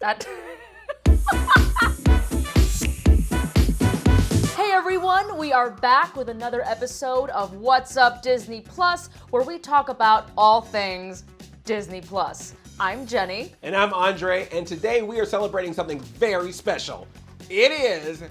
That. Hey everyone, we are back with another episode of What's Up Disney Plus, where we talk about all things Disney Plus. I'm Jenny. And I'm Andre, and today we are celebrating something very special. It is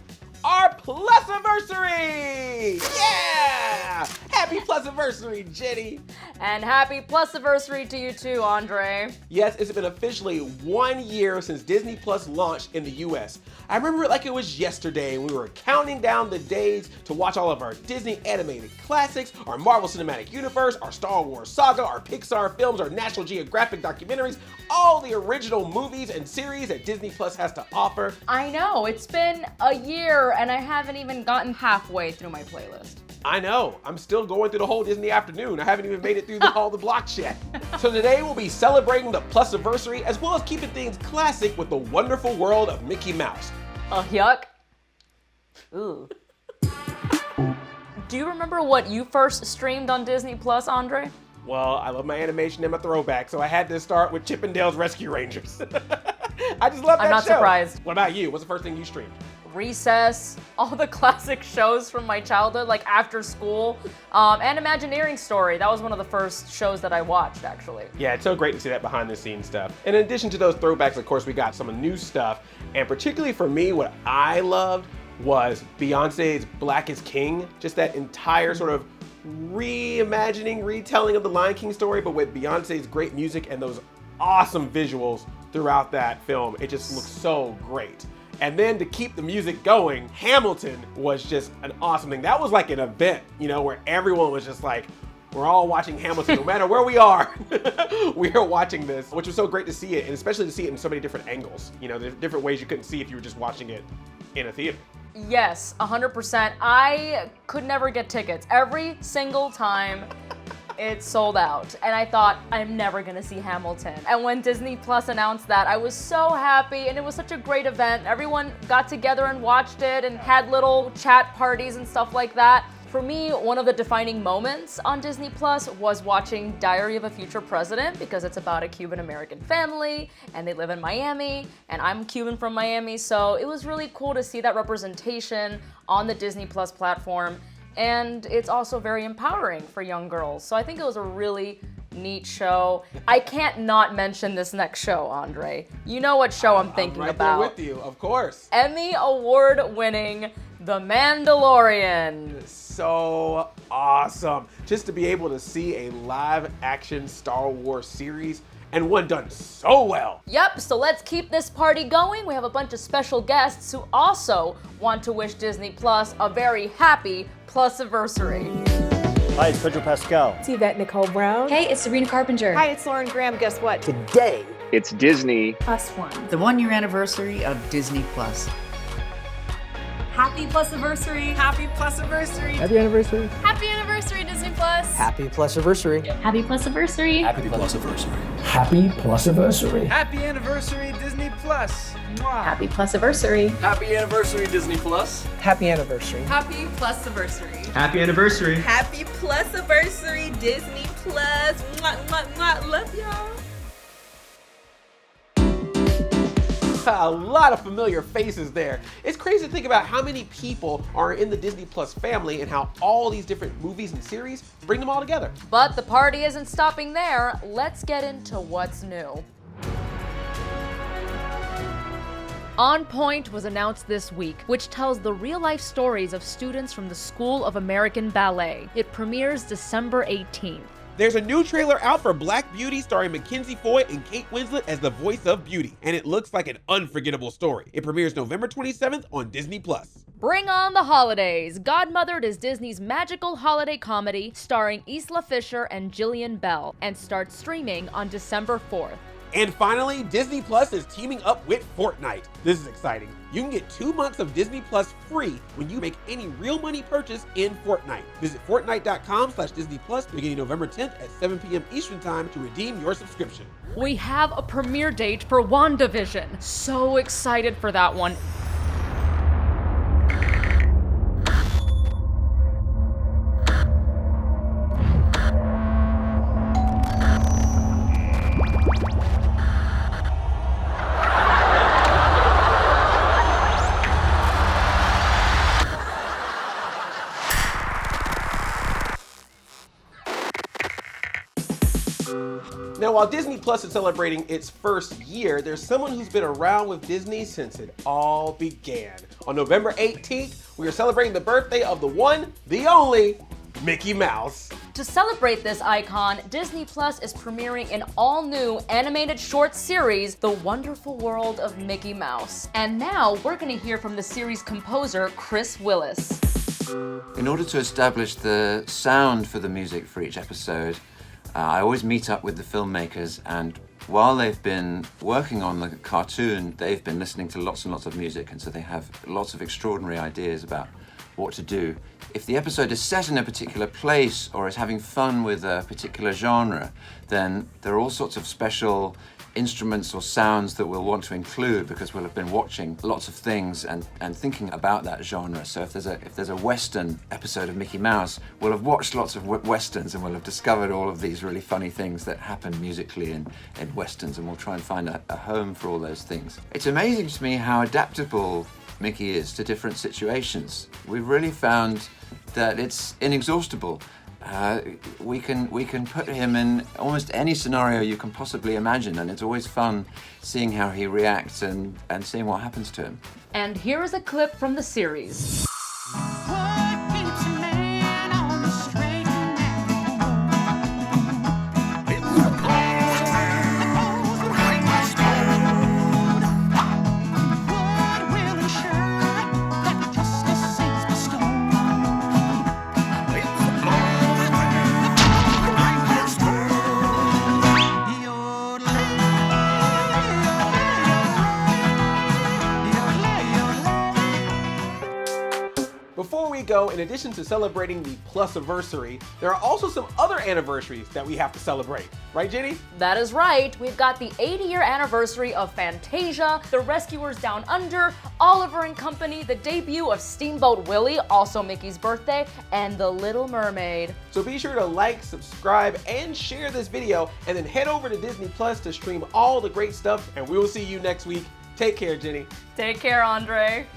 our Plusiversary! Yeah! Happy Plusiversary, Jenny! And happy Plusiversary to you too, Andre. Yes, it's been officially 1 year since Disney Plus launched in the US. I remember it like it was yesterday, and we were counting down the days to watch all of our Disney animated classics, our Marvel Cinematic Universe, our Star Wars saga, our Pixar films, our National Geographic documentaries, all the original movies and series that Disney Plus has to offer. I know, it's been a year and I haven't even gotten halfway through my playlist. I know, I'm still going through the whole Disney afternoon. I haven't even made it through all the blocks yet. So today we'll be celebrating the Plusiversary as well as keeping things classic with the wonderful world of Mickey Mouse. Yuck. Ooh. Do you remember what you first streamed on Disney Plus, Andre? Well, I love my animation and my throwback, so I had to start with Chip 'n Dale's Rescue Rangers. I just love that show. I'm not surprised. What about you? What's the first thing you streamed? Recess, all the classic shows from my childhood, like After School, and Imagineering Story. That was one of the first shows that I watched, actually. Yeah, it's so great to see that behind the scenes stuff. In addition to those throwbacks, of course, we got some new stuff. And particularly for me, what I loved was Beyonce's Black is King. Just that entire sort of reimagining, retelling of the Lion King story, but with Beyonce's great music and those awesome visuals throughout that film. It just looks so great. And then to keep the music going, Hamilton was just an awesome thing. That was like an event, you know, where everyone was just like, we're all watching Hamilton, no matter where we are. We are watching this, which was so great to see it, and especially to see it in so many different angles. You know, there's different ways you couldn't see if you were just watching it in a theater. Yes, 100%. I could never get tickets. Every single time it sold out. And I thought, I'm never gonna see Hamilton. And when Disney Plus announced that, I was so happy, and it was such a great event. Everyone got together and watched it and had little chat parties and stuff like that. For me, one of the defining moments on Disney Plus was watching Diary of a Future President, because it's about a Cuban-American family and they live in Miami, and I'm Cuban from Miami, so it was really cool to see that representation on the Disney Plus platform, and it's also very empowering for young girls. So I think it was a really neat show. I can't not mention this next show, Andre. You know what show I'm thinking about. I'm right there with you, of course. Emmy Award-winning The Mandalorian. So awesome. Just to be able to see a live action Star Wars series, and one done so well. Yep, so let's keep this party going. We have a bunch of special guests who also want to wish Disney Plus a very happy Plusiversary. Hi, it's Pedro Pascal. It's Yvette Nicole Brown. Hey, it's Sabrina Carpenter. Hi, it's Lauren Graham. Guess what? Today, it's Disney. +1. The 1-year anniversary of Disney Plus. Happy Plusiversary. Happy Plusiversary. happy anniversary. Happy anniversary, Disney Plus. Happy Plusiversary. Happy Plusiversary. Happy Plusiversary. Happy Plusiversary. Happy anniversary, Disney Plus. Mwah. Happy Plusiversary. Happy anniversary, Disney Plus. Happy anniversary. Happy Plusiversary. Happy anniversary. Happy Plusiversary, Disney Plus. Mwah, mwah, mwah. Love y'all. A lot of familiar faces there. It's crazy to think about how many people are in the Disney Plus family and how all these different movies and series bring them all together. But the party isn't stopping there. Let's get into what's new. On Point was announced this week, which tells the real-life stories of students from the School of American Ballet. It premieres December 18th. There's a new trailer out for Black Beauty starring Mackenzie Foy and Kate Winslet as the voice of Beauty, and it looks like an unforgettable story. It premieres November 27th on Disney Plus. Bring on the holidays. Godmothered is Disney's magical holiday comedy starring Isla Fisher and Jillian Bell, and starts streaming on December 4th. And finally, Disney Plus is teaming up with Fortnite. This is exciting. You can get 2 months of Disney Plus free when you make any real money purchase in Fortnite. Visit Fortnite.com/Disney Plus beginning November 10th at 7 p.m. Eastern Time to redeem your subscription. We have a premiere date for WandaVision. So excited for that one. Now, while Disney Plus is celebrating its first year, there's someone who's been around with Disney since it all began. On November 18th, we are celebrating the birthday of the one, the only, Mickey Mouse. To celebrate this icon, Disney Plus is premiering an all-new animated short series, The Wonderful World of Mickey Mouse. And now we're gonna hear from the series composer, Chris Willis. In order to establish the sound for the music for each episode, I always meet up with the filmmakers, and while they've been working on the cartoon, they've been listening to lots and lots of music, and so they have lots of extraordinary ideas about what to do. If the episode is set in a particular place or is having fun with a particular genre, then there are all sorts of special instruments or sounds that we'll want to include because we'll have been watching lots of things and thinking about that genre. So if there's a Western episode of Mickey Mouse, we'll have watched lots of Westerns and we'll have discovered all of these really funny things that happen musically in Westerns, and we'll try and find a home for all those things. It's amazing to me how adaptable Mickey is to different situations. We've really found that it's inexhaustible. We can put him in almost any scenario you can possibly imagine, and it's always fun seeing how he reacts and seeing what happens to him. And here is a clip from the series. Before we go, in addition to celebrating the Plusiversary, there are also some other anniversaries that we have to celebrate. Right, Jenny? That is right. We've got the 80-year anniversary of Fantasia, The Rescuers Down Under, Oliver and Company, the debut of Steamboat Willie, also Mickey's birthday, and The Little Mermaid. So be sure to like, subscribe, and share this video, and then head over to Disney Plus to stream all the great stuff, and we will see you next week. Take care, Jenny. Take care, Andre.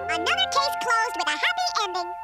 Another case closed with a happy ending.